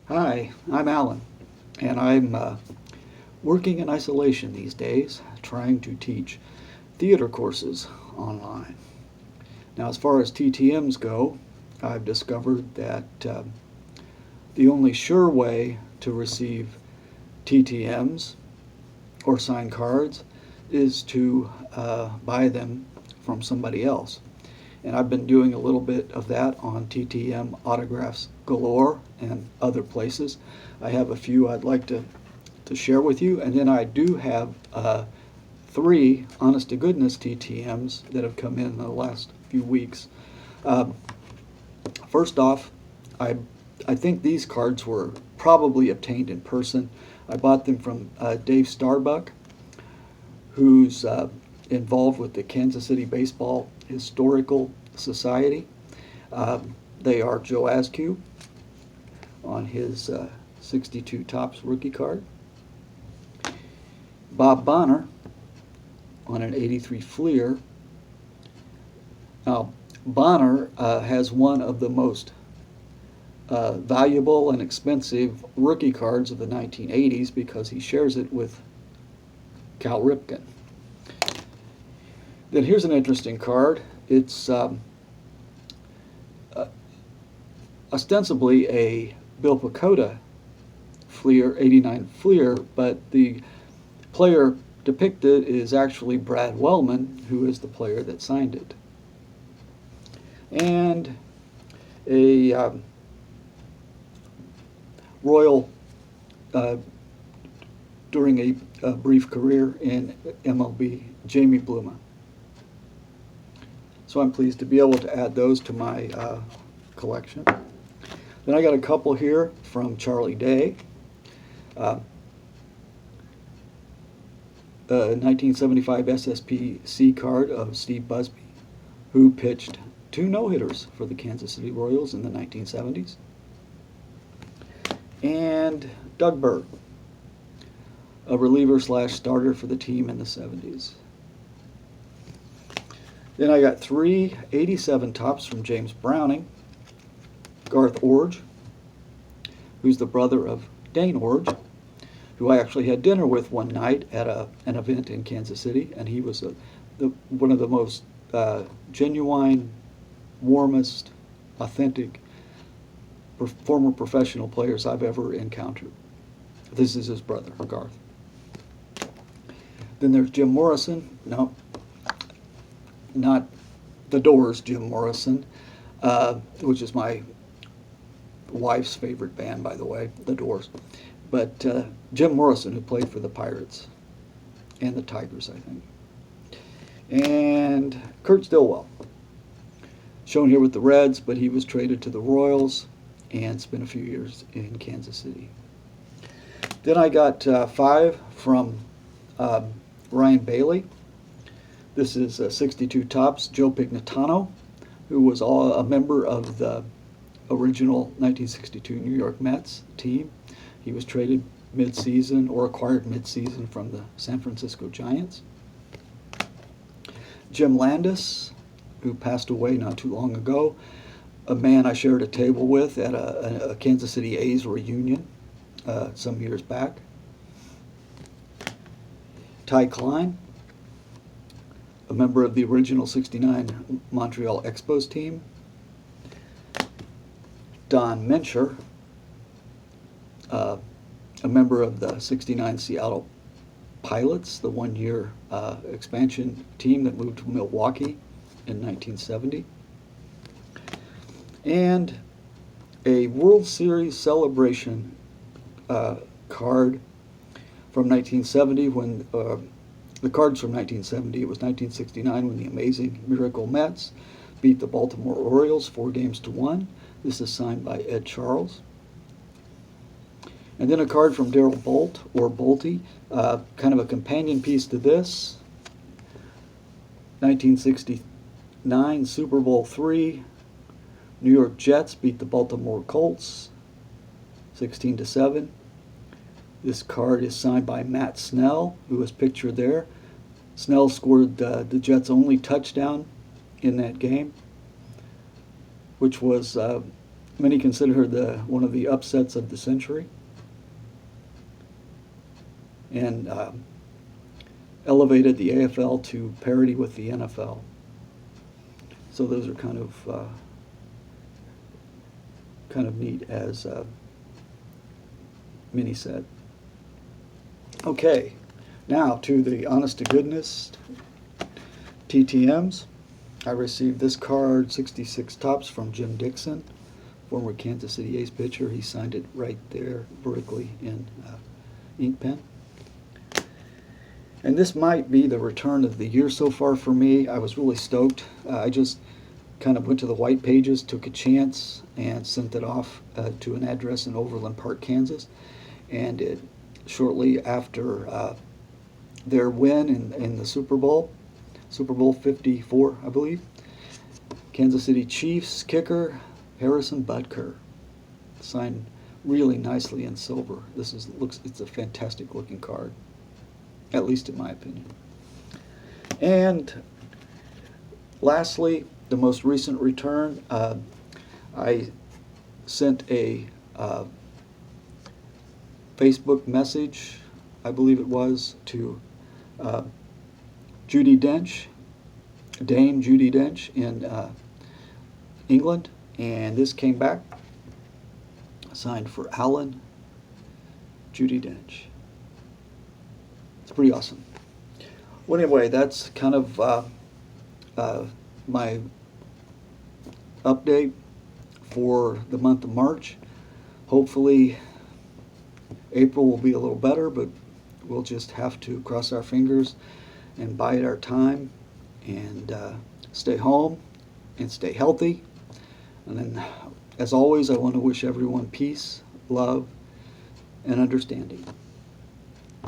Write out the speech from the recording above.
Hi, I'm Alan, and I'm working in isolation these days, trying to teach theater courses online. Now, as far as TTMs go, I've discovered that the only sure way to receive TTMs or sign cards is to buy them from somebody else. And I've been doing a little bit of that on TTM Autographs Galore and other places. I have a few I'd like to share with you, and then I do have three honest-to-goodness TTMs that have come in the last few weeks. First off, I think these cards were probably obtained in person. I bought them from Dave Starbuck, who's involved with the Kansas City Baseball Historical Society. They are Joe Askew on his 62 Topps rookie card, Bob Bonner on an 83 Fleer. Now, Bonner has one of the most valuable and expensive rookie cards of the 1980s because he shares it with Cal Ripken. Then here's an interesting card. It's ostensibly a Bill Pacoda Fleer, 89 Fleer, but the player depicted is actually Brad Wellman, who is the player that signed it. And a Royal during a brief career in MLB, Jamie Bluma. So I'm pleased to be able to add those to my collection. Then I got a couple here from Charlie Day. 1975 SSPC card of Steve Busby, who pitched 2 no-hitters for the Kansas City Royals in the 1970s. And Doug Bird, a reliever slash starter for the team in the 70s. Then I got 3 87 Topps from James Browning. Garth Orge, who's the brother of Dane Orge, who I actually had dinner with one night at an event in Kansas City, and he was one of the most genuine, warmest, authentic, former professional players I've ever encountered. This is his brother, Garth. Then there's Jim Morrison. No, not the Doors' Jim Morrison, which is my wife's favorite band, by the way, the Doors. But Jim Morrison, who played for the Pirates and the Tigers, I think. And Kurt Stillwell, shown here with the Reds, but he was traded to the Royals and spent a few years in Kansas City. Then I got 5 from Ryan Bailey. This is 62 Topps Joe Pignatano, who was a member of the original 1962 New York Mets team. He was traded mid-season or acquired mid-season from the San Francisco Giants. Jim Landis, who passed away not too long ago, a man I shared a table with at a Kansas City A's reunion some years back. Ty Klein, a member of the original 69 Montreal Expos team. Don Mincher, a member of the 69 Seattle Pilots, the one-year expansion team that moved to Milwaukee in 1970. And a World Series celebration card from 1970 when the cards from 1970. It was 1969 when the amazing Miracle Mets beat the Baltimore Orioles 4-1. This is signed by Ed Charles. And then a card from Darrell Bolt, or Bolty, kind of a companion piece to this. 1969 Super Bowl III. New York Jets beat the Baltimore Colts 16-7. This card is signed by Matt Snell, who is pictured there. Snell scored the Jets' only touchdown in that game, which was many consider one of the upsets of the century, and elevated the AFL to parity with the NFL. So those are kind of neat, as Minnie said. Okay, now to the honest to goodness TTMs. I received this card, 66 tops, from Jim Dixon, former Kansas City A's pitcher. He signed it right there vertically in ink pen. And this might be the return of the year so far for me. I was really stoked. I just kind of went to the white pages, took a chance, and sent it off to an address in Overland Park, Kansas. And shortly after their win in the Super Bowl 54, I believe, Kansas City Chiefs kicker Harrison Butker signed really nicely in silver. It's a fantastic looking card, at least in my opinion. And lastly, the most recent return, I sent a Facebook message, I believe it was, to Judi Dench, Dame Judi Dench in England, and this came back signed for Alan Judi Dench. It's pretty awesome. Well, anyway, that's kind of my update for the month of March. Hopefully April will be a little better, but we'll just have to cross our fingers and bide our time and stay home and stay healthy. And then, as always, I want to wish everyone peace, love, and understanding.